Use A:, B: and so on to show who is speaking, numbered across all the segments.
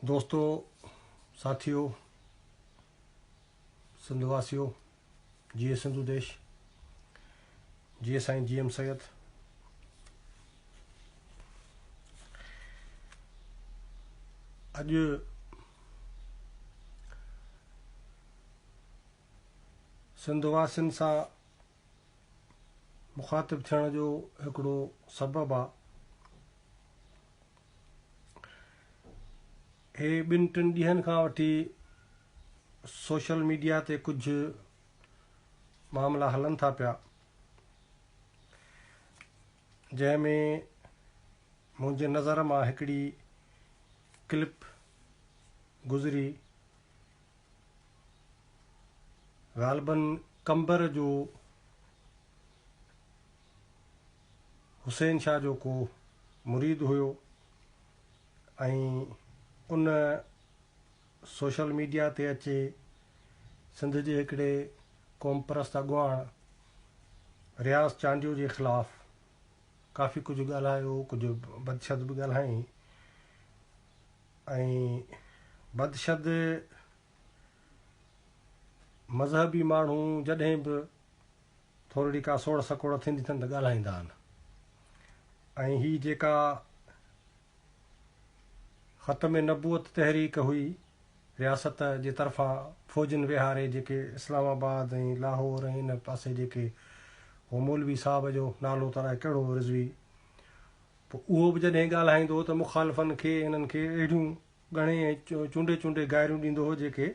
A: दोस्तों, साथियों, सिंधवासियों, जिए सिंधु देश, जिए साईं GM सैयद। अॼु सिंधवासियुनि सां मुखातिब थियण जो हिकिड़ो सबबु आहे। हे ॿिनि टिनि ॾींहंनि खां वठी सोशल मीडिया ते कुझु मामला हलनि था पिया, जंहिंमें मुंहिंजे नज़र मां हिकिड़ी क्लिप गुज़री ग़ालिबन कंबर जो हुसैन शाह जो को मुरीद हुयो ऐं उन सोशल मीडिया ते अचे सिंध जे हिकिड़े क़ौम परस्त अॻुवाण रियाज़ चांडियो जे ख़िलाफ़ काफ़ी कुझु ॻाल्हायो, कुझु बदशद बि ॻाल्हाई। ऐं बदशद मज़हबी माण्हू जॾहिं बि थोरी का सोड़ सकोड़ थींदी अथनि त ॻाल्हाईंदा आहिनि। ऐं हीअ जेका ख़तम नबूअत तहरीक हुई रियासत जे तरफ़ां फ़ौजनि विहारे, जेके इस्लामाबाद ऐं लाहौर ऐं इन पासे जेके हो मौलवी साहब जो नालो त अलाए कहिड़ो रिज़वी, पोइ उहो बि जॾहिं ॻाल्हाईंदो त मुखालिफ़नि खे इन्हनि खे अहिड़ियूं घणे चूंडे चूंडे गारियूं ॾींदो हो जेके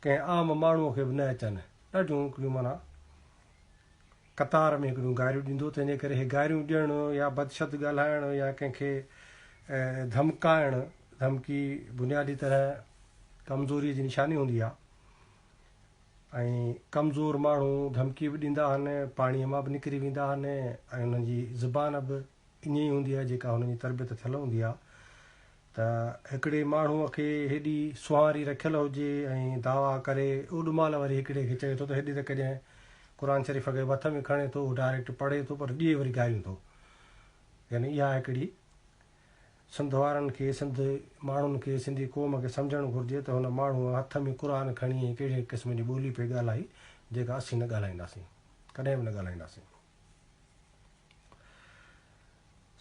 A: कंहिं आम माण्हूअ खे बि न अचनि। ॾाढियूं हिकिड़ियूं माना कतार में हिकिड़ियूं गारियूं ॾींदो। तंहिंजे करे इहे गारियूं ॾियणु या बदशद ॻाल्हाइणु या कंहिंखे धमकाइणु, धमकी बुनियादी तरह कमज़ोरीअ जी निशानी हूंदी आहे। ऐं कमज़ोर माण्हू धमकी बि ॾींदा आहिनि, पाणीअ मां बि निकिरी वेंदा आहिनि ऐं उन्हनि जी ज़ुबान बि ईअं ई हूंदी आहे जेका हुननि जी तरबियत थियल हूंदी आहे। त हिकिड़े माण्हूअ खे हेॾी सुहारी रखियल हुजे ऐं दावा करे ओॾीमहिल वरी हिकिड़े खे चए थो त हेॾी त कॾहिं क़ुर शरीफ़ खे हथ में खणे थो, डायरेक्ट पढ़े थो, पर ॾिए वरी गारियूं थो। यानी इहा हिकिड़ी सिंध वारनि खे, सिंध माण्हुनि खे, सिंधी क़ौम खे सम्झणु घुरिजे त हुन माण्हूअ हथ में क़ुर खणी ऐं कहिड़े क़िस्म जी ॿोली पे ॻाल्हाई जेका असीं न ॻाल्हाईंदासीं, कॾहिं बि न ॻाल्हाईंदासीं।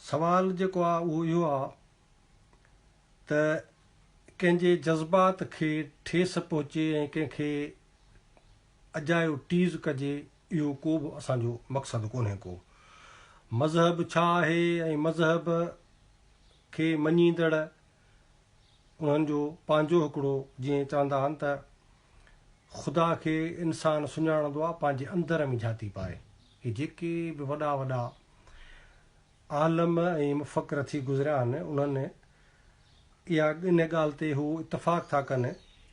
A: सवालु जेको आहे उहो इहो आहे त कंहिंजे जज़्बात खे ठेस पहुचे ऐं कंहिंखे अजायो टीज़ कजे, इहो को बि असांजो मक़सदु कोन्हे। को मज़हब छा आहे ऐं मज़हब खे मञींदड़ उन्हनि जो पंहिंजो हिकिड़ो, जीअं चवंदा आहिनि त ख़ुदा खे इंसानु सुञाणंदो आहे पंहिंजे अंदर में झाती पाए। हे जेके बि वॾा वॾा आलम ऐं मुफ़क़र थी गुज़रिया आहिनि, उन्हनि इहा इन ॻाल्हि ते हू इतफ़ाक़ था कनि,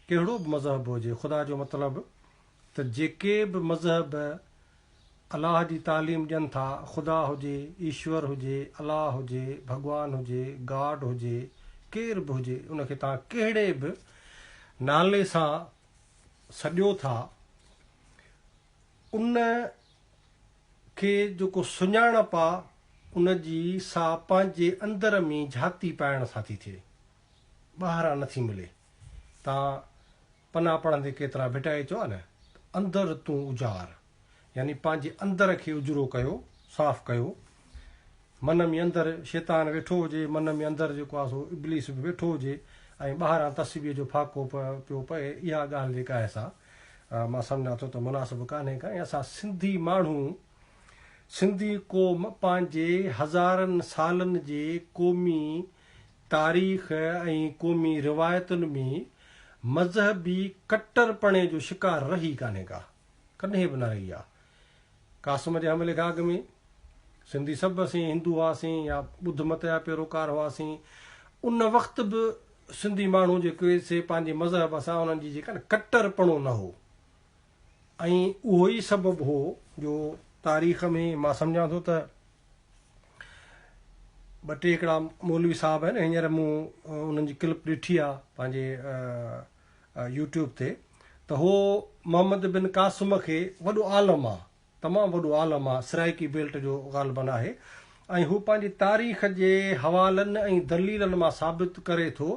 A: कहिड़ो बि मज़हब हुजे, ख़ुदा जो मतिलबु त जेके बि मज़हब अलाह जी तालीम ॾियनि था, ख़ुदा हुजे, ईश्वर हुजे, अलाह हुजे, भॻवानु हुजे, गॉड हुजे, केर बि हुजे, उनखे तव्हां कहिड़े बि नाले सां सॾियो था, उन खे जेको सुञाणप आहे उन जी सा पंहिंजे अंदर में झाती पाइण सां थी थिए, ॿाहिरां नथी मिले। तव्हां पना पढ़ंदे केतिरा भिटाए चयो आहे न, अंदर तूं उजार, यानी पंहिंजे अंदर खे उजरो कयो, साफ़ कयो। मन में अंदरि शैतान वेठो हुजे, मन में अंदरि जेको आहे सो इब्लीस बि वेठो हुजे ऐं ॿाहिरां तस्वीर जो फाको पियो पए, इहा ॻाल्हि जेका आहे सा मां सम्झां थो त मुनासिबु कान्हे का। ऐं असां सिंधी माण्हू, सिंधी क़ौम पंहिंजे हज़ारनि सालनि जे क़ौमी तारीख़ ऐं क़ौमी रिवायतुनि में मज़हबी कट्टरपणे जो शिकार रही कान्हे का, कॾहिं बि न रही आहे। कासिम जे हमले खां अॻु में सिंधी सभु असीं हिंदू हुआसीं या ॿुध मत जा पैरोकार हुआसीं, उन वक़्तु बि सिंधी माण्हू जेके से पंहिंजे मज़हब सां उन्हनि जी जेका न कट्टरपणो न हो। ऐं उहो ई सबबु हो जो तारीख़ में मां सम्झां थो त ॿ टे हिकिड़ा मौलवी साहब आहिनि, हींअर मूं उन्हनि जी क्लिप ॾिठी आहे पंहिंजे यूट्यूब ते, त हो मोहम्मद बिन कासिम खे, वॾो आलम आहे, तमामु वॾो आलम आहे, सराइकी बेल्ट जो ग़ालिबन आहे, ऐं हू पंहिंजी तारीख़ जे हवालनि ऐं दलीलनि मां साबित करे थो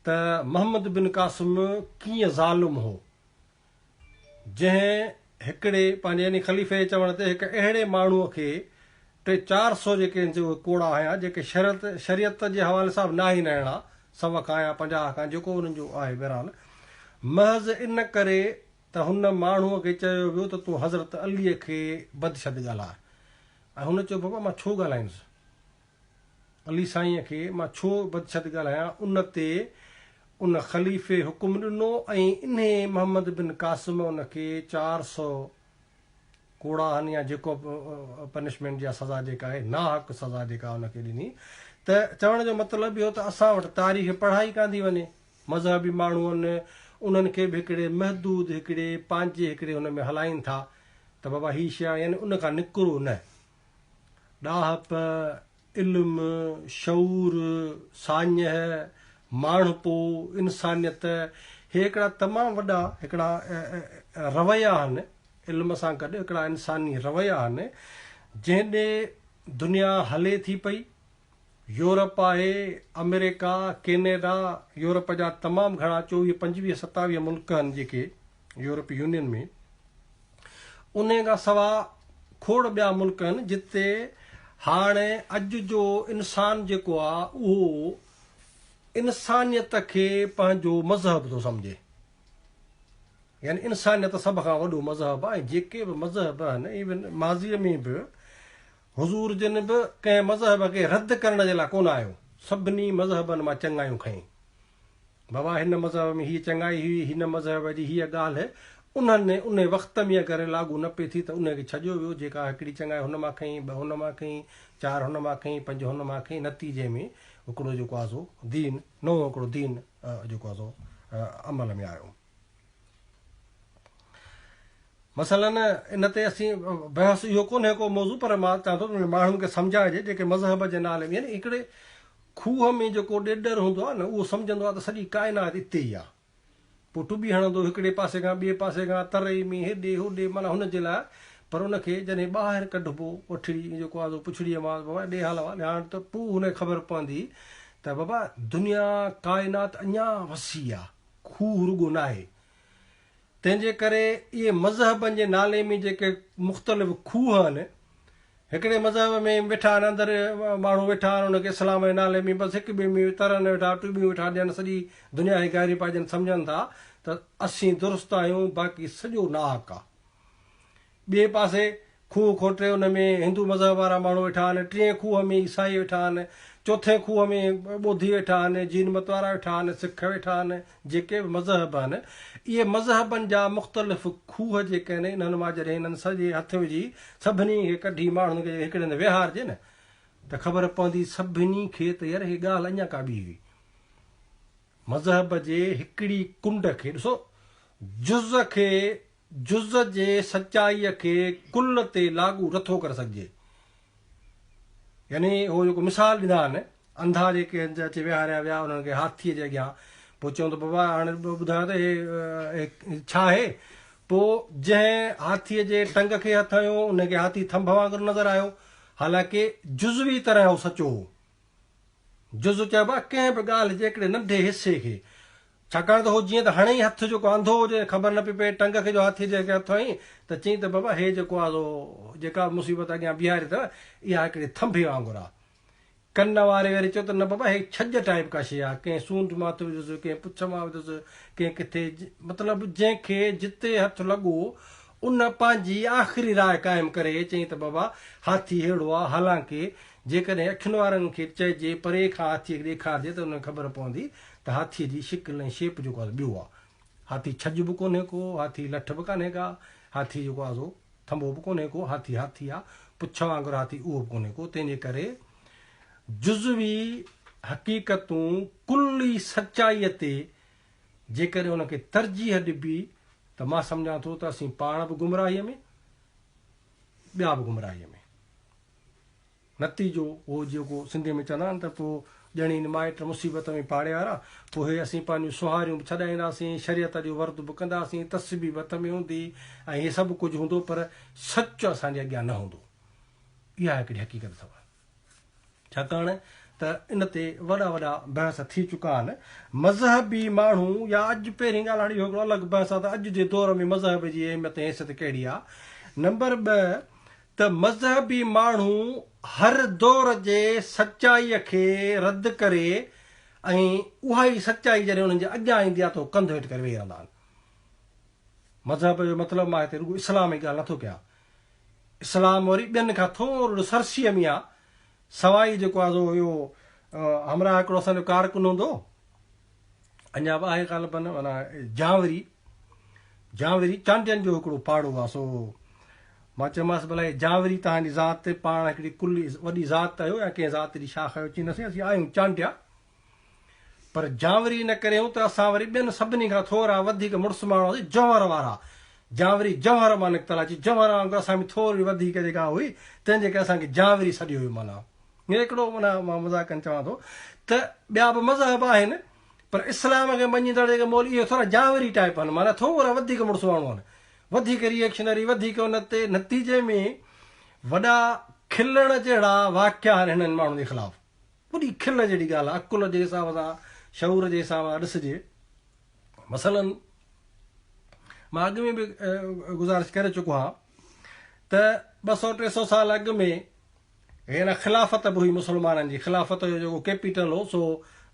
A: त मोहम्मद बिन कासिम कीअं ज़ालिम हो, जंहिं हिकिड़े पंहिंजे यानी ख़लीफ़े चवण ते हिकु अहिड़े माण्हूअ खे 300-400 जेके जो कोड़ा हुया जेके शरीयत जे हवाले सां बि नाहे न अहिड़ा 100 खां या 50 खां जेको उन्हनि जो आहे बहरहाल महज़ इन करे त हुन माण्हूअ खे चयो वियो त तूं हज़रत अलीअ खे बदशद ॻाल्हाए। ऐं हुन चयो बाबा मां छो ॻाल्हाईंदुसि, अली साईंअ खे मां छो बदशद ॻाल्हायां। उन ते उन ख़लीफ़े हुकुम ॾिनो ऐं इन मोहम्मद बिन कासिम उनखे 400 कोड़ा हन या जेको पनिशमेंट या सज़ा जेका आहे नाहक सज़ा जेका उनखे ॾिनी। त चवण जो मतिलबु इहो त असां वटि तारीख़ पढ़ाई कान थी वञे। मज़हबी माण्हू आहिनि, उन्हनि खे बि हिकिड़े महदूद हिकिड़े पंहिंजे हिकिड़े हुन में हलाइनि था त बाबा हीअ शइ यानी उन खां निकिरो न। ॾाहप, इल्मु, शऊर, साञह, माण्हूपो, इंसानियत, हे हिकिड़ा तमामु वॾा हिकिड़ा रवैया आहिनि। इल्म सां गॾु हिकिड़ा इंसानी रवैया आहिनि जंहिं ॾे दुनिया हले थी पई। यूरोप आहे, अमेरिका, कैनेडा, यूरोप जा तमामु घणा 24-25-27 मुल्क आहिनि जेके यूरोप यूनियन में। उन खां सवाइ खोड़ ॿिया मुल्क आहिनि जिते हाणे अॼु जो इंसान जेको आहे उहो इंसानियत खे पंहिंजो मज़हब थो सम्झे। यानी इंसानियत सभ खां वॾो मज़हब आहे। जेके बि मज़हब आहिनि इवन माज़ीअ में बि हुज़ूर जिन बि कंहिं मज़हब खे रद्द करण जे लाइ कोन आयो, सभिनी मज़हबनि मां चङायूं खईं। बाबा हिन मज़हब में हीअ चङाई हुई, हिन मज़हब जी हीअ ॻाल्हि उन्हनि उन वक़्त में अगरि लागू न पई थी त उनखे छॾियो वियो। जेका हिकिड़ी चङाई हुन मां खईं, 2 हुन मां खईं, 4 हुन मां खईं, 5 हुन मां खईं। नतीजे में हिकिड़ो जेको आहे सो दीन, नओं हिकिड़ो दीन जेको आहे सो अमल में आयो। मसलन इन ते असीं बहस इहो कोन्हे को मौज़ू, पर मां चाहियां थो माण्हुनि खे सम्झाइजे जेके मज़हब जे नाले में यानी हिकिड़े खूह में जेको ॾेॾर हूंदो आहे न उहो सम्झंदो आहे त सॼी काइनात हिते ई आहे। पोइ टुॿी हणंदो हिकिड़े पासे खां ॿिए पासे खां तरई में हेॾे होॾे, माना हुनजे लाइ। पर उनखे जॾहिं ॿाहिरि कढिबो वठड़ी जेको आहे पुछड़ीअ मां बाबा ॾे हाल हाणे त पोइ हुनखे ख़बर पवंदी त बाबा दुनिया काइनात अञा वसी आहे, खूह रुॻो न आहे। तंहिंजे करे इहे मज़हबनि जे नाले में जेके मुख़्तलिफ़ खूह आहिनि, हिकिड़े मज़हब में वेठा आहिनि अंदरि माण्हू वेठा आहिनि हुनखे इस्लाम जे नाले में बसि हिकु ॿिए में तरनि वेठा, टुॿियूं वेठा ॾियनि, सॼी दुनिया खे गारी पाइजनि, सम्झनि था त असीं दुरुस्त आहियूं, बाक़ी सॼो नाहक आहे। ॿिए पासे खूह खोटे हुन में हिंदू मज़हब वारा माण्हू वेठा आहिनि, 3 खूह में ईसाई वेठा आहिनि, 4 खूह में ॿोधी वेठा आहिनि, जीन मत वारा वेठा आहिनि, सिख वेठा आहिनि। जेके बि मज़हब आहिनि इहे मज़हबनि जा मुख़्तलिफ़ खूह जेके आहिनि इन्हनि मां जॾहिं हिननि सॼे हथ विझी सभिनी खे कढी माण्हुनि खे हिकिड़े हंधि विहारजे न त ख़बर पवंदी सभिनी खे त यार हीअ ॻाल्हि अञा का ॿी हुई। मज़हब जे हिकिड़ी कुंड खे ॾिसो, जुज़ खे, जुज़ जे सचाईअ खे कुल ते लागू नथो करे सघिजे। यानी उहो जेको मिसाल ॾींदा आहिनि, अंधा जेके अचे विहारिया विया उन्हनि खे हाथीअ जे अॻियां, पोइ चऊं त बाबा हाणे ॿुधायो त हे छा आहे। पोइ जंहिं हाथीअ जे टंग खे हथ हयो उनखे हाथी थंभ वांगुरु नज़र आयो, हालांकि जुज़वी तरह उहो सचो हो। जुज़ चइबो आहे कंहिं बि ॻाल्हि जे हिकिड़े नंढे हिसे खे, छाकाणि त उहो जीअं त हाणे ई हथ जेको अंधो हुजे ख़बर न पई पए टंग खे जो हाथीअ जे हथ हईं त चईं त बाबा हे जेको आहे जेका मुसीबत अॻियां बीहारी अथव इहा हिकिड़े थंभे वांगुरु आहे। कन वारे वरी चयो त न बाबा हे छॼ टाइप का शइ आहे, कंहिं सूंड मां थो विझुसि, कंहिं पुछ मां विझुसि, कंहिं किथे, मतिलबु जंहिंखे जिते हथु लॻो उन पंहिंजी आख़िरी राय क़ाइमु करे चईं त बाबा हाथी अहिड़ो आहे। हालांकि जेकॾहिं अखियुनि वारनि खे चइजे परे खां हाथीअ खे ॾेखारिजे त उनखे ख़बर पवंदी त हाथीअ जी शिकिल ऐं शेप जेको आहे ॿियो आहे। हाथी छॼ बि कोन्हे को, हाथी लठ बि कान्हे का, हाथी जेको आहे सो थंभो बि कोन्हे को, हाथी हाथी आहे, पुछ वांगुरु हाथी उहो बि कोन्हे को। तंहिंजे करे जुज़वी हक़ीक़तूं कुल्ली सचाईअ ते जेकॾहिं उनखे तरजीह ॾिबी त मां सम्झां थो त असीं पाण बि गुमराहीअ में, ॿिया बि गुमराहीअ में। नतीजो उहो जेको सिंधीअ में चवंदा आहिनि त पोइ ॼणी माइट मुसीबत में पाड़े वारा, पोइ हे असीं पंहिंजूं सुहारियूं बि छॾाईंदासीं, शरीयत जो वर्द बि कंदासीं, तस्बी बि हथ में हूंदी ऐं हे सभु कुझु हूंदो, पर सच असांजे अॻियां न हूंदो। इहा हिकिड़ी हक़ीक़त अथव। छाकाणि त इन ते वॾा वॾा बहस थी चुका आहिनि मज़हबी माण्हू या अॼु पहिरीं ॻाल्हि हाणे हिकिड़ो अलॻि बहस आहे त अॼु जे दौर में मज़हब जी अहमियत हैसियत कहिड़ी आहे नंबर 2 त मज़हबी माण्हू हर दौर जे सचाईअ खे रद्द करे ऐं उहा ई सचाई जॾहिं उन्हनि जे अॻियां ईंदी आहे त उहो कंधु हेठि करे वेही रहंदा आहिनि मज़हब जो मतिलबु मां हिते रुॻो इस्लाम जी ॻाल्हि नथो कयां इस्लाम वरी ॿियनि खां थोरो सरसीअ में आहे सवाइ जेको आहे इहो हमरा हिकिड़ो असांजो कारकुन हूंदो अञा बि आहे ॻाल्हि बि माना जांवरी चांडियनि जो हिकिड़ो पाड़ो आहे सो मां चयोमांसि भला जांवरी तव्हांजी ज़ात पाण हिकिड़ी कुल वॾी ज़ात आहियो या कंहिं ज़ात जी शाख आहियो चईंदासीं असीं आहियूं चांडिया पर जांवरी न करियूं त असां वरी ॿियनि सभिनी खां थोरा वधीक मुड़ुस माण्हू हुआसीं जंवर वारा जांवरी जंवर मां निकितल अची जंवर वांगुरु असां में थोरी वधीक जेका हुई तंहिंजे करे असांखे जांवरी सॾियो हुयो माना हीअं हिकिड़ो माना मां मज़ाकनि चवां थो त ॿिया बि मज़हब आहिनि पर इस्लाम खे मञींदड़ जेके मौल इहे थोरा जांवरी टाइप आहिनि माना थोरा वधीक मुड़ुस माण्हू आहिनि वधीक रिएक्शनरी वधीक उन ते नतीजे में वॾा खिलण जहिड़ा वाक़िया आहिनि हिननि माण्हुनि जे ख़िलाफ़ु वॾी खिल जहिड़ी ॻाल्हि आहे अकुल जे हिसाब सां शऊर जे हिसाब सां ॾिसिजे मसलन मां अॻु में बि गुज़ारिश करे चुको आहियां त 200-300 साल अॻु में हिन ख़िलाफ़त बि हुई मुस्लमाननि जी ख़िलाफ़त जो जेको कैपिटल हो सो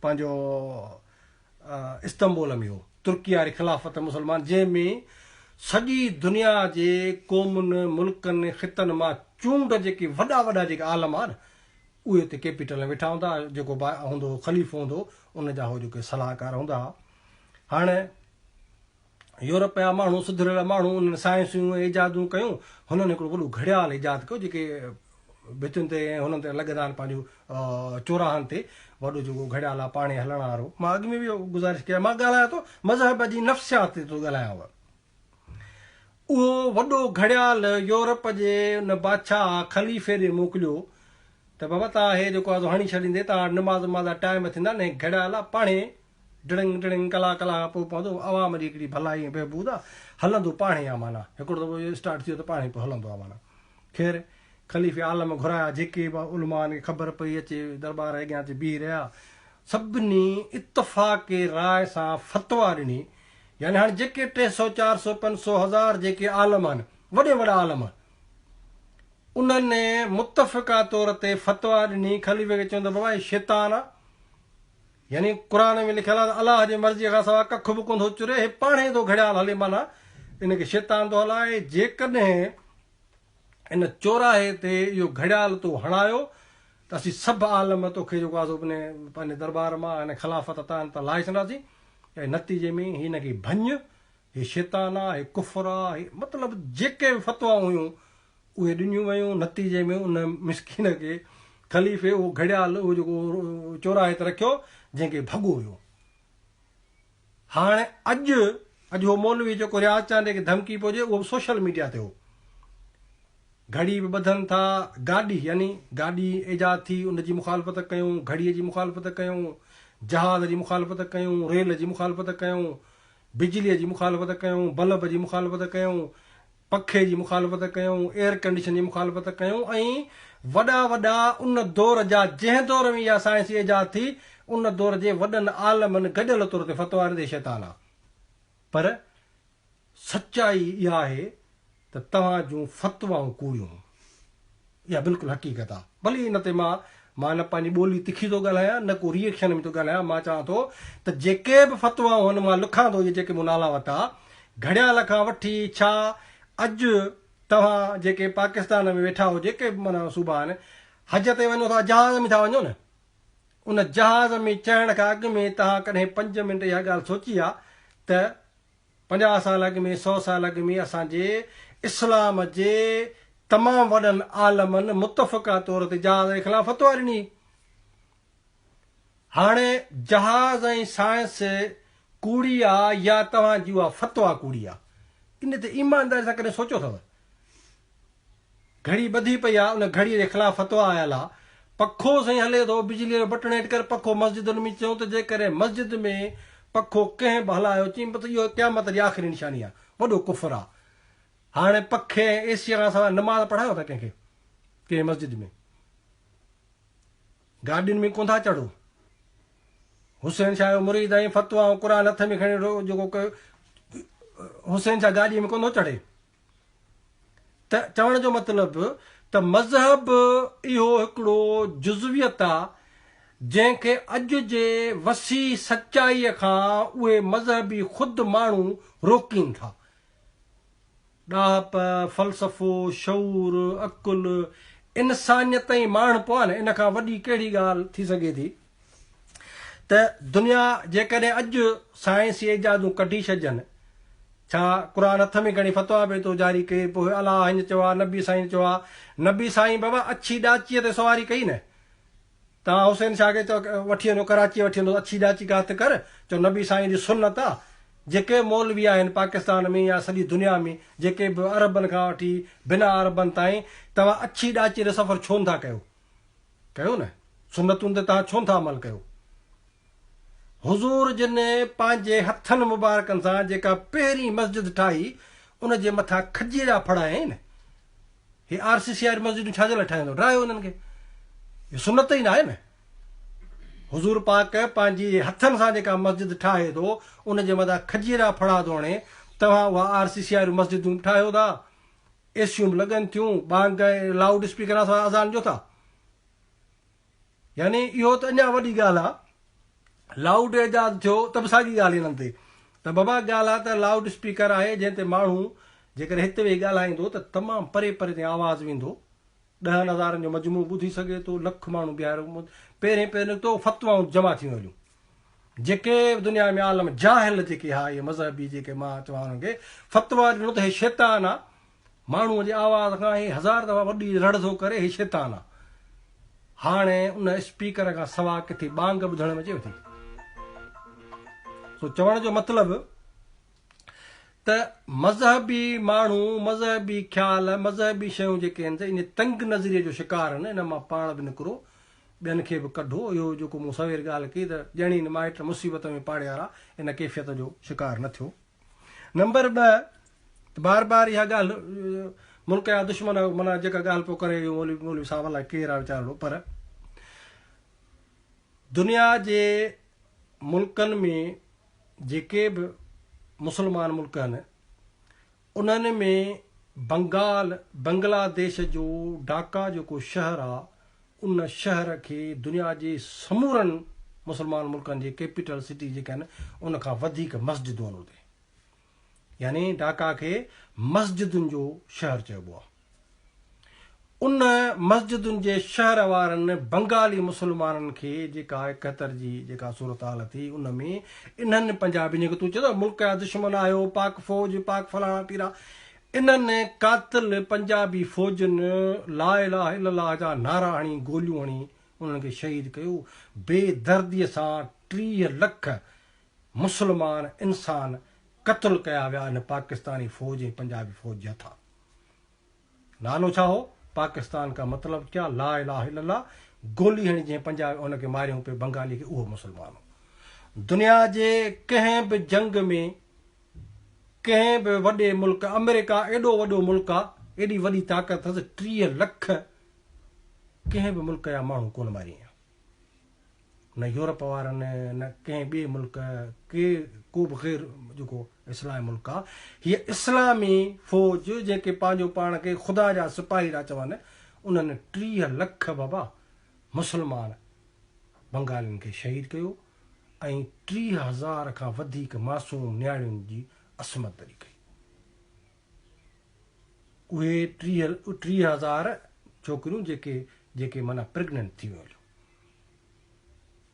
A: पंहिंजो इस्तंबुल में हो तुर्की वारी ख़िलाफ़त मुस्लमान जंहिंमें सॼी दुनिया जे क़ौमुनि मुल्कनि ख़ितनि मां चूंड जेके वॾा वॾा जेके आलम आहिनि उहे हिते कैपिटल में वेठा हूंदा जेको हूंदो ख़लीफ़ो हूंदो उन जा उहो जेके सलाहकार हूंदा हाणे यूरोप जा माण्हू सुधरियल माण्हू उन्हनि साइंसियूं ईजादूं कयूं हुननि हिकिड़ो वॾो घड़ियाल ईजाद कयो जेके भितियुनि ते हुननि ते लॻंदा आहिनि पंहिंजो चौराहनि ते वॾो जेको घड़ियाल आहे पाणी हलण वारो मां अॻु में बि गुज़ारिश कया मां ॻाल्हायां थो मज़हब जी नफ़्सियात ते थो ॻाल्हायांव उहो वॾो घड़ियाल यूरोप जे उन बादशाह ख़लीफ़े ॾे मोकिलियो त बाबा तव्हां हे जेको आहे हणी छॾींदे तव्हां निमाज़ जा टाइम थींदा न घड़ियाल आहे पाणे डिड़िंग डिड़िंग कलाक पोइ पवंदो आवाम जी हिकिड़ी भलाई बहबूद आहे हलंदो पाणे आहे माना हिकिड़ो दफ़ो इहो स्टार्ट थियो त पाणे पोइ हलंदो आहे माना ख़ैर ख़लीफ़े आलम घुराया जेके बि उलमान खे ख़बर पई अचे दरबार अॻियां ते बीह रहिया सभिनी इतफ़ाक़ राय सां फतवा ॾिनी यानी हाणे जेके 300 400 500 1000 जेके आलम आहिनि वॾे वॾा आलम उन्हनि मुतफ़िक़ा तौर ते फतवा ॾिनी ख़लीफ़े खे चवंदो बाबा हीउ शैतान आहे यानी क़ुर में लिखियल आहे अलाह जी मर्ज़ीअ खां सवाइ कख बि कोन थो चुरे हे पाणे थो घड़ियाल हले माना इनखे शैतान थो हलाए जेकॾहिं इन चौराहे ते इहो घड़ियाल तूं हणायो त असीं सभु आलम तोखे जेको आहे पंहिंजे दरबार मां हिन ख़िलाफ़त तां लाहे छॾींदासीं ऐं नतीजे में हिनखे भञ हे शैतान आहे हे कुफ़र आहे हे मतिलबु जेके बि फतवाऊं हुयूं उहे ॾिनियूं वयूं नतीजे में उन मिसकिन खे ख़लीफ़े उहो घड़ियाल उहो जेको चौराहे ते रखियो जंहिंखे भॻो हुयो हाणे अॼु उहो मौलवी जेको रियाज़ चांदे खे धमकी पहुचे उहो बि सोशल मीडिया ते हो घड़ी बि ॿधनि था गाॾी यानी गाॾी ईजाद थी उनजी मुखालफ़त कयूं घड़ीअ जी मुखालफ़त कयूं जहाज़ जी मुखालफ़त कयूं रेल जी मुखालफ़त कयूं बिजलीअ जी मुखालफ़त कयूं बल्ब जी मुखालफ़त कयूं पखे जी मुखालफ़त कयूं एयर कंडीशन जी मुखालफ़त कयूं ऐं वॾा वॾा उन दौर जा जंहिं दौर में इहा साइंस ईजाद थी उन दौर जे वॾनि आलमनि गॾियल तौर ते फतवा ॾींदे शैतान आहे पर सचाई इहा आहे त तव्हां जूं फतवाऊं कूड़ियूं इहा बिल्कुलु हक़ीक़त आहे भली इन ते मां न पंहिंजी ॿोली तिखी थो ॻाल्हायां न को रिएक्शन में थो ॻाल्हायां मां चवां थो त जेके बि फतवाऊं आहिनि मां लिखां थो इहे जेके मूं नाला वरिता घड़ियाल खां वठी छा अॼु तव्हां जेके पाकिस्तान में वेठा हो जेके बि माना सूबा आहिनि हज ते वञो था जहाज़ में था वञो न उन जहाज़ में चढ़ण खां अॻु में तव्हां कॾहिं 5 मिंट इहा ॻाल्हि सोची आहे त 50 साल अॻु में 100 साल अॻु में असांजे इस्लाम जे तमामु वॾनि आलमनि मुतफ़िक़ा तौर ते जहाज़ जे ख़िलाफ़ फतवा ॾिनी हाणे जहाज़ ऐं साइंस कूड़ी आहे या तव्हांजी उहा फतवा कूड़ी आहे इन ते ईमानदारी सां कॾहिं सोचियो अथव घड़ी ॿधी पई आहे उन घड़ीअ जे ख़िलाफ़ फतवा आयल आहे पखो साईं हले थो बिजलीअ जो बटण हेठि करे पखो मस्जिदुनि में चयूं त जेकॾहिं मस्जिद में पखो कंहिं बि हलायो चई मतिलबु इहो क़यामत जी आख़िरी निशानी आहे वॾो कुफ़र आहे हाणे पखे एसीअ खां सवाइ नमाज़ पढ़ायो था कंहिंखे कंहिं मस्जिद में गाॾियुनि में कोन था चढ़ो। हुसैन शाह जो मुरीद ऐं फतवा ऐं क़ुर हथ में खणी जेको हुसैन शाह गाॾीअ में कोन थो चढ़े। त चवण जो मतिलबु त मज़हब इहो हिकिड़ो जुज़वियत आहे जंहिंखे अॼु जे वसी सचाईअ खां उहे मज़हबी ख़ुदि माण्हू रोकीनि था। ॾाप, फ़लसफ़ो, शऊर, अकुल, इंसानियत ई माण्हू पियो आहे न, इन खां वॾी कहिड़ी ॻाल्हि थी सघे थी। त दुनिया जेकॾहिं अॼु साइंसी इजादूं कढी छॾनि, छा क़ुर हथ में खणी फतवा पे थो जारी कए, पोइ अलाह हिन चयो आहे, नबी साईं चयो आहे। नबी साईं बाबा अछी ॾाचीअ ते सवारी कई न। तव्हां हुसैन शाह खे चओ वठी वञो कराची वठी वञो, अछी ॾाची का हथु कर, चओ नबी साईं जी सुन्नत आहे। जेके मौलवी आहिनि पाकिस्तान में या सॼी दुनिया में, जेके बि अरबनि खां वठी बिना अरबनि ताईं, तव्हां अछी ॾाचीअ ते सफ़र छो नथा कयो? कयो न, सुन्नतुनि ते तव्हां छो नथा अमल कयो? हुज़ूर जिन पंहिंजे हथनि मुबारकनि सां जेका पहिरीं मस्जिद ठाही, उन जे मथां खजीरा फड़ाया आहिनि। हे RCC वारी मस्जिदूं छाजे लाइ ठाहींदो? ड्रायो हुननि खे। इहो सुन्नत ई न आहे न। हुज़ूर पाक पंहिंजी हथनि सां जेका मस्जिद ठाहे थो, उन जे मथां खजीरा फड़ा थो हणे। तव्हां उहा RCC वारियूं मस्जिदूं ठाहियो था, एसियूं बि लॻनि थियूं, बांग लाउड स्पीकर सां अज़ान ॾियो था। यानी इहो त अञा वॾी ॻाल्हि आहे। लाउड एजाद थियो त बि साॻी ॻाल्हि हिननि ते। त बाबा ॻाल्हि आहे त लाउड स्पीकर आहे जंहिं ते माण्हू जेकॾहिं हिते वेही ॻाल्हाईंदो त तमामु परे परे ताईं आवाज़ु वेंदो, 10,000 जो मजमू ॿुधी सघे थो, लख माण्हू ॿीहारो। पहिरें निकितो फतवाऊं जमा थी वञूं, जेके दुनिया में आलम जाहिल जेके हा, इहे मज़हबी जेके मां चवां हुननि खे फतवा ॾिनो त हे शैतान आहे, माण्हूअ जी आवाज़ खां हे 1000 दफ़ा वॾी रड़ थो करे, हे शैतान आहे। हाणे उन स्पीकर खां सवाइ किथे बांग ॿुधण में अचे थी। तो चवण जो मतिलबु त मज़हबी माण्हू, मज़हबी ख़्याल, मज़हबी शयूं जेके आहिनि, इन तंग नज़रिए जो शिकार आहिनि। इन मां पाण बि निकिरो, ॿियनि खे बि कढो। इहो जेको मूं सवेर ॻाल्हि कई त ॼणी माइट मुसीबत में पाड़े वारा इन कैफ़ियत जो शिकार न थियो। नंबर 2, बार बार इहा ॻाल्हि मुल्क जा दुश्मन माना जेका ॻाल्हि पियो करे मौलवी साहब अलाए केरु आहे वीचारो, पर दुनिया जे मुल्कनि में जेके बि मुस्लमान मुल्क आहिनि, उन्हनि में बांग्लादेश जो ढाका जेको शहर आहे, उन शहर खे दुनिया जे समूरनि मुस्लमान मुल्कनि जे कैपिटल सिटी जेके आहिनि, उन खां वधीक मस्जिदूं आहिनि उते। यानी ढाका खे मस्जिदुनि जो शहर चइबो आहे। उन मस्जिदुनि जे शहर वारनि बंगाली मुस्लमाननि खे जेका 71 जी जेका सूरत हाल थी, उन में इन्हनि पंजाबी जेको तूं चए थो मुल्क जा दुश्मन आयो, पाक फ़ौज, पाक फलाणा टीरा, इन्हनि कातिल पंजाबी फ़ौजनि ला इलाहा इल्लल्लाह जा नारा हणी, गोलियूं हणी उन्हनि खे शहीद कयो। बेदर्दीअ सां 30 लख मुस्लमान इंसान क़त्ल कया विया इन पाकिस्तानी फ़ौज ऐं पंजाबी फ़ौज जे हथां। नालो छा हो? पाकिस्तान का मतलब क्या? ला इलाहा इल्लल्लाह। गोली हणी जंहिं पंजाब उनखे मारियूं पे बंगाली खे, उहो मुस्लमान हो। दुनिया जे कंहिं बि जंग में, कंहिं बि वॾे मुल्क, अमेरिका एॾो वॾो मुल्क आहे, एॾी वॾी ताक़त अथसि, 30 लख कंहिं बि मुल्क जा माण्हू कोन मारिया, न यूरोप वारनि, न कंहिं ॿिए मुल्क, को बि ग़ैर जेको इस्लामी मुल्क आहे। हीअ इस्लामी फ़ौज जेके पंहिंजो पाण खे ख़ुदा जा सिपाही था चवनि, उन्हनि 30 लख बाबा मुस्लमान बंगालियुनि खे शहीद कयो ऐं 30,000 खां वधीक मासूम नियाणियुनि जी असमत दरी कई। उहे 30,000 छोकिरियूं जेके माना प्रेग्नेंट थी वियूं।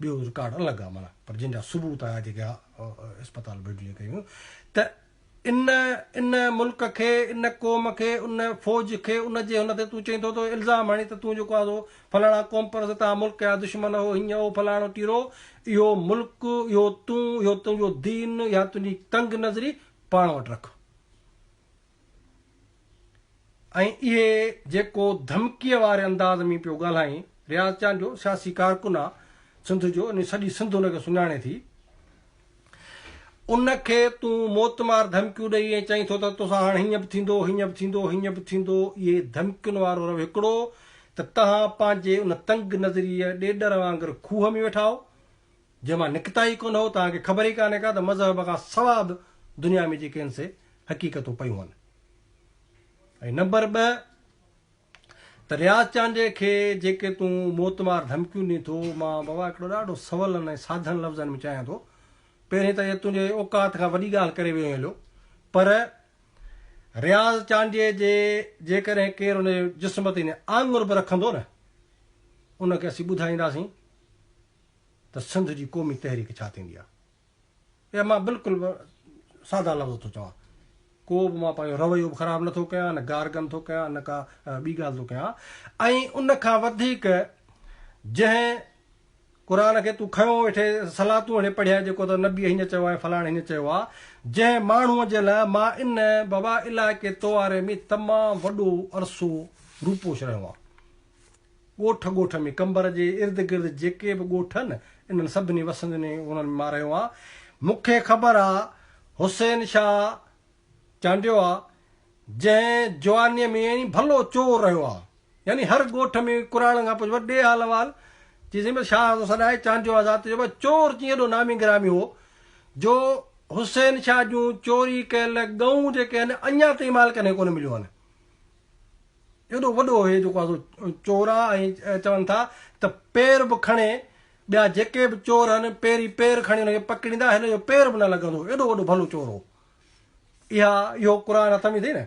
A: ॿियो रिकॉर्ड अलॻि आहे माना, पर जंहिंजा सबूत आया जेका अस्पताल भेजियूं कयूं, त इन मुल्क खे, इन क़ौम खे, उन फ़ौज खे, उन जे हुन ते तूं चईं थो इल्ज़ाम हणी त तूं जेको आहे फलाणा क़ौम पर तव्हां मुल्क जा दुश्मन हो, हीअं हो, फलाणो टीरो। इहो मुल्क, इहो तूं, इहो तुंहिंजो दीन या तुंहिंजी तंग नज़री पाण वटि रख। ऐं इहे जेको धमकीअ वारे अंदाज़ में पियो ॻाल्हाई, रियाज़ चांद जो सियासी कारकुन आहे सिंध जो, अने सॼी सिंध हुनखे सुञाणे थी, उनखे तूं मोतमार धमकियूं ॾेई ऐं चईं थो त तोसां हाणे हीअं बि थींदो, हीअं बि थींदो, हीअं बि थींदो। इहे धमकियुनि वारो हिकिड़ो त तव्हां पंहिंजे उन तंग नज़रीअ ॾेॾर वांगुरु खूह में वेठा हो जंहिंमां निकिता ई कोन हो तव्हांखे ख़बर ई कान्हे का त मज़हब खां सवाइ बि दुनिया में जेके आहिनि से हक़ीक़तूं पयूं आहिनि। ऐं नंबर 2 त रियाज़ चांडे खे जेके तूं मोतमार धमकियूं ॾीं थो मां बाबा हिकिड़ो ॾाढो सवलनि ऐं साधन लफ़्ज़नि में चाहियां थो। पहिरीं त इहे तुंहिंजे औकात खां वॾी ॻाल्हि करे वियो हलियो, पर रियाज़ चांडीअ जे जेकॾहिं केरु उन जिस्म ते आङुर बि रखंदो न उनखे असीं ॿुधाईंदासीं त सिंध जी क़ौमी तहरीक छा थींदी आहे। इहा मां बिल्कुलु सादा लफ़्ज़ थो चवां, को बि मां पंहिंजो रवैयो बि ख़राबु नथो कयां, न गार्गन थो कयां, न का ॿी ॻाल्हि थो कयां। ऐं उन खां वधीक जंहिं क़ुर खे तूं खयो वेठे सलातूं हाणे पढ़िया जेको त नबी हीअं चयो आहे फलाणे हीअं चयो आहे, जंहिं माण्हूअ जे लाइ मां इन बाबा इलाइक़े तोवारे में तमामु वॾो अरसो रूपोश रहियो आहे। ॻोठ ॻोठ में कंबर जे इर्द गिर्द जेके बि ॻोठ आहिनि इन्हनि सभिनी वसंदनि उन्हनि मां रहियो आहे। मूंखे ख़बर आहे हुसैन शाह चांडियो आहे जंहिं जवानीअ में भलो चोर रहियो आहे, यानी हर ॻोठ में क़ुर खां पोइ वॾे हाल वाल चीज़ शाह थो सॾाए चांडियो आहे ज़ात जो चोर कीअं एॾो नामी गिरामी हो जो हुसैन शाह जूं चोरी कयल ॻऊं जेके आहिनि अञा ताईं मालिक ने कोन मिलियूं आहिनि। एॾो वॾो हे जेको आहे चोर आहे। ऐं चवनि था त पेर बि खणे ॿिया जेके बि चोर आहिनि पहिरीं पेर खणी हुनखे पकड़ींदा, हिन जो पेर बि न लॻंदो, एॾो वॾो भलो चोर हो। इहो क़ुर हथ में अथई न,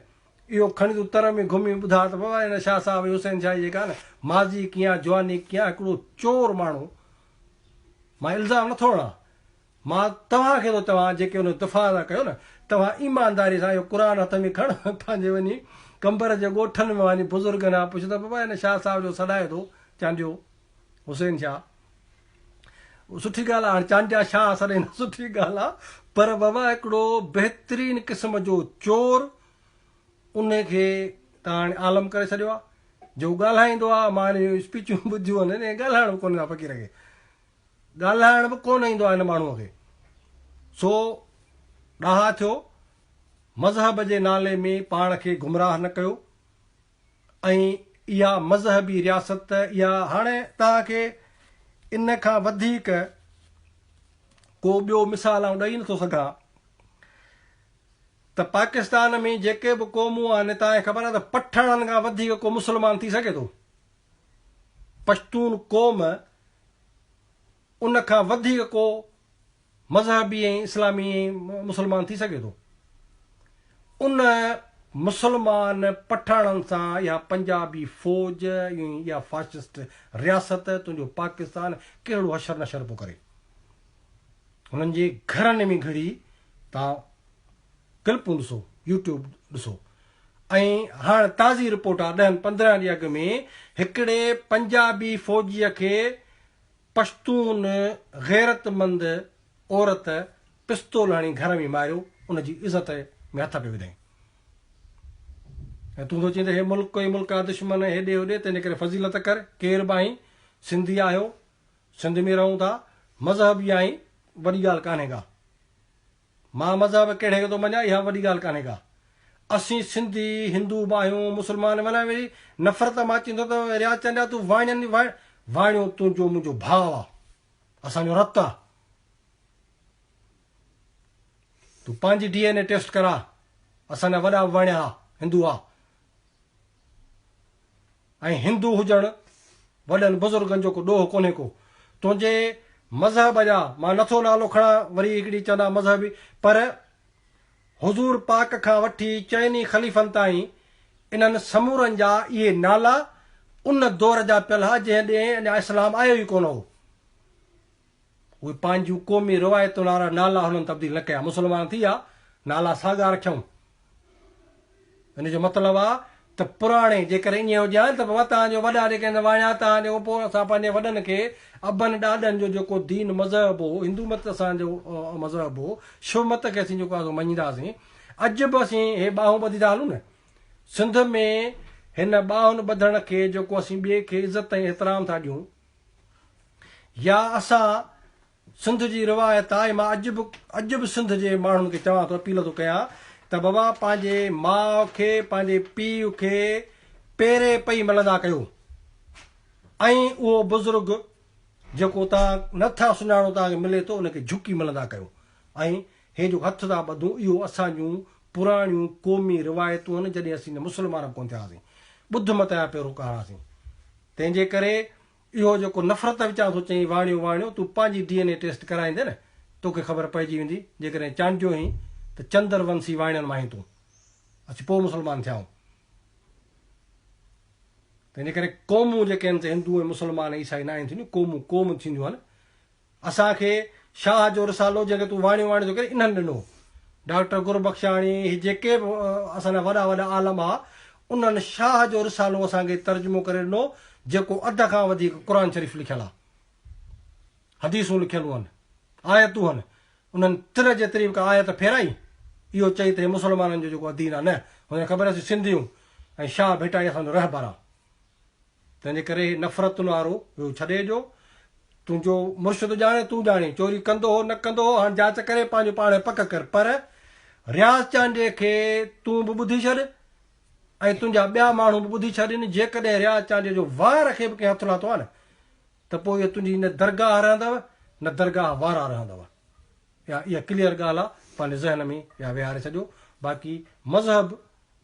A: इहो खणी तूं तर में घुमी ॿुधा त बाबा हिन शाह साहिब हुसैन शाह जेका न माज़ी कीअं जवानी कीअं हिकिड़ो चोर माण्हू। मां इल्ज़ाम नथो हणां, मां तव्हांखे थो चवां जेके हुन दफ़ा था कयो न, तव्हां ईमानदारी सां इहो क़ुर हथ में खण पंहिंजे वञी कंबर जे ॻोठनि में वञी बुज़ुर्गनि खां पुछ त बाबा हिन शाह साहिब जो सॾाए थो चांडियो हुसैन शाह। सुठी ॻाल्हि आहे, हाणे चांडिया शाह सॾे सुठी ॻाल्हि आहे, पर बाबा हिकिड़ो बहितरीन क़िस्म जो चोर उनखे तव्हां हाणे आलम करे छॾियो आहे। जो ॻाल्हाईंदो आहे, मां हिन स्पीचूं ॿुधियूं आहिनि, ॻाल्हाइण बि कोन आहे फ़क़ीर खे, ॻाल्हाइण बि कोन ईंदो आहे हिन माण्हूअ खे। सो ॾाहा थियो, मज़हब जे नाले में पाण खे गुमराह न कयो। ऐं इहा मज़हबी रियासत इहा हाणे तव्हांखे इन खां वधीक को ॿियो मिसाल आउं ॾेई नथो सघां त पाकिस्तान में जेके बि क़ौमूं आहिनि तव्हांखे ख़बर आहे त पठाणनि खां वधीक को मुस्लमान थी सघे थो। पश्तून क़ौम उन खां वधीक को मज़हबी ऐं इस्लामी मुस्लमान थी सघे थो। उन मुसलमान पठाणनि सां या पंजाबी फ़ौज या फाशिस्ट रियासत तुंहिंजो पाकिस्तान कहिड़ो हशर नशर पोइ करे। हुननि जे घरनि में घड़ी तव्हां क्लिपूं ॾिसो, यूट्यूब ॾिसो। ऐं हाणे ताज़ी रिपोर्ट आहे 10-15 ॾींहं अॻु में हिकिड़े पंजाबी फ़ौजीअ खे पश्तून गैरतमंद औरत पिस्तौल हणी घर में मारियो, उनजी इज़त में हथ पियो विधाईं। ऐं तूं थो चई त हे मुल्क कोई मुल्क आहे दुश्मन हेॾे होॾे, तंहिंजे करे फज़ीलत कर, केरु बि आहीं, सिंधी आहियो, सिंध में रहूं था, मज़हबी आहीं, वॾी ॻाल्हि कान्हे का। मां मज़हब कहिड़े खे थो मञा, इहा वॾी ॻाल्हि कान्हे का। असीं सिंधी हिंदू बि आहियूं, मुस्लमान माना वरी नफ़रत मां चवंदो त रियाज़ चांडिया तूं वाणियो तुंहिंजो मुंहिंजो भाउ आहे, असांजो रतु आहे, तूं पंहिंजी DNA टेस्ट करा, असांजा वॾा वणिया हिंदू आहे। ऐं हिंदू हुजणु वॾनि बुज़ुर्गनि जो को ॾोह कोन्हे को। तुंहिंजे मज़हब जा मां नथो नालो खणा, वरी हिकिड़ी चवंदा मज़हबी, पर हुज़ूर पाक खां वठी चइनी ख़लीफ़नि ताईं इन्हनि समूरनि जा इहे नाला उन दौर जा पियल हुआ जंहिं ॾे अञा इस्लाम आयो ई कोन हो। उहे पंहिंजूं क़ौमी रिवायतुनि वारा नाला हुननि तब्दील न कया, मुस्लमान थी विया, नाला साॻा रखियऊं। इन जो मतिलबु आहे त पुराणे जेकर ईअं हुजे हा त बाबा तव्हांजो वॾा जेके वाणिया तव्हांजो पोइ असां पंहिंजे वॾनि खे अबनि ॾाॾनि जो जेको दीन मज़हब हो, हिंदू मत असांजो मज़हब हो, शिव मत खे असीं जेको आहे मञींदासीं। अॼु बि असीं हे ॿाहूं ॿधी था हलूं न, सिंध में हिन ॿाहुनि ॿधण खे जेको असीं ॿिए खे इज़त ऐं एतिराम था ॾियूं, या असां सिंध जी रिवायत आहे। मां अॼु बि सिंध जे माण्हुनि खे चवां थो, अपील थो कयां त बाबा पंहिंजे माउ खे पंहिंजे पीउ खे पेरे पई मिलंदा कयो। ऐं उहो बुज़ुर्ग जेको तव्हां नथा सुञाणो तव्हांखे मिले थो उनखे झुकी मिलंदा कयो। ऐं हे जो हथ था ॿधूं इहो असांजूं पुराणियूं क़ौमी रिवायतूं आहिनि जॾहिं असीं मुस्लमान कोन थियासीं, ॿुध मत जा पेरोकार हुआसीं। तंहिंजे करे इहो जेको नफ़रत विचां थो चई वाणियो वाणियो, तूं पंहिंजी DNA टेस्ट कराईंदे न तोखे ख़बर पइजी वेंदी। जेकॾहिं चांडियो हुई त चंद्रवंशी वाणियनि मां ई तूं अची पोइ मुस्लमान थियाऊं। तंहिंजे करे क़ौमूं जेके आहिनि हिंदू ऐं मुस्लमान ईसाई न आहिनि थींदियूं, क़ौमूं क़ौम थींदियूं आहिनि। असांखे शाह जो रिसालो जेके तूं वाणियो वाणियो थो करे इन्हनि ॾिनो। डॉक्टर गुरबख्शाणी जेके बि असांजा वॾा वॾा आलम हुआ उन्हनि शाह जो रिसालो असांखे तर्जुमो करे ॾिनो जेको अध खां वधीक क़ुर शरीफ़ लिखियलु आहे, हदीसूं लिखियलूं आहिनि, आयतूं आहिनि। उन्हनि तिर जे तरीक़ आयत फेराई, इहो चई त मुस्लमाननि जो जेको दीन आहे न, हुनखे ख़बर असीं सिंधियूं ऐं शाह भेटाई असांजो रहबर आहे। तंहिंजे करे नफ़रतुनि वारो इहो छॾे ॾियो। तुंहिंजो मुर्शिद ॼाणे तूं ॼाणी, चोरी कंदो हो न कंदो हो हाणे जांच करे पंहिंजो पाण पक कर। पर रियाज़ चांडे खे तूं बि ॿुधी छॾ ऐं तुंहिंजा ॿिया माण्हू बि ॿुधी छॾनि। जेकॾहिं रियाज़ चांडे जो वार खे बि कंहिं हथु लाथो आहे न त पोइ इहो तुंहिंजी न दरगाह रहंदव न दरगाह वारा रहंदव। इहा क्लियर ॻाल्हि आहे, पंहिंजे ज़हन में इहा विहारे छॾियो। बाक़ी मज़हब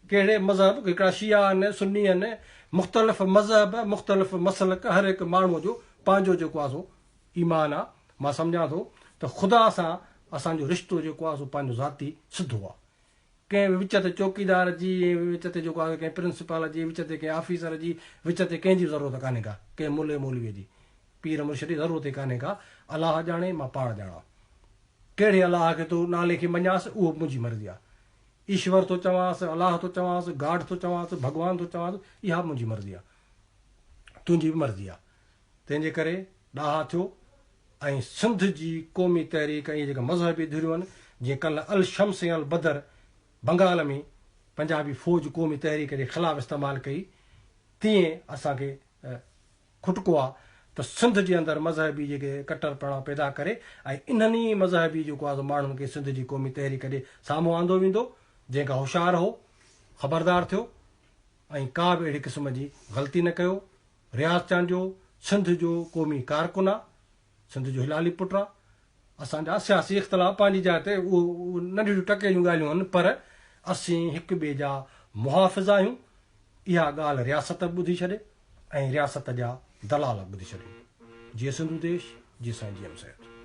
A: कहिड़े मज़हब, हिकिड़ा शिया आहिनि, सुन्नी आहिनि, मुख़्तलिफ़ मज़हब, मुख़्तलिफ़ मसलक, हर हिकु माण्हूअ जो पंहिंजो जेको आहे सो ईमान आहे। मां सम्झां थो त ख़ुदा सां असांजो रिश्तो जेको आहे सो पंहिंजो ज़ाती सिधो आहे। कंहिं विच ते चौकीदार जी, विच ते जेको आहे कंहिं प्रिंसिपल जी, विच ते कंहिं ऑफिसर जी, विच ते कंहिंजी ज़रूरत कान्हे का, कंहिं मुले मौलवीअ जी, पीर मुर्शिद जी ज़रूरत ई कान्हे का। अलाह ॼाणे, मां पाण ॼाणा। कहिड़े अलाह खे तूं नाले खे मञासि उहो मुंहिंजी मर्ज़ी आहे। ईश्वर थो चवांसि, अलाह थो चवांसि, गाड थो चवांसि, भॻवान थो चवांसि, इहा मुंहिंजी मर्ज़ी आहे, तुंहिंजी बि मर्ज़ी आहे। तंहिंजे करे ॾाहा थियो। ऐं सिंध जी क़ौमी तहरीक इहे जेका मज़हबी धुरियूं आहिनि, जीअं कल्ह अल शम्स ऐं अल बदर बंगाल में पंजाबी फ़ौज क़ौमी तहरीक जे ख़िलाफ़ु इस्तेमालु कई, तीअं असांखे खुटको आहे त सिंध जे अंदरि मज़हबी जेके कटरपणा पैदा करे ऐं इन्हनि मज़हबी जेको आहे माण्हुनि खे सिंध जी क़ौमी तहरीक जे साम्हूं आंदो वेंदो। जंहिंखां होशियारु हो, ख़बरदार थियो ऐं का बि अहिड़ी क़िस्म जी ग़लती न कयो। रियाज़ चांडियो सिंध जो क़ौमी कारकुन आहे, सिंध जो हिलाली पुट आहे। असांजा सियासी इख़्तिलाफ़ पंहिंजी जाइ ते उहो नंढियूं टके जूं ॻाल्हियूं आहिनि, पर असीं हिक ॿिए जा मुहाफ़िज़ आहियूं। इहा ॻाल्हि रियासत बि ॿुधी छॾे ऐं रियासत जा दलाल ॿुधी छॾे। जीअं सिंधु देश, जीअं साईं जी एम साहिब।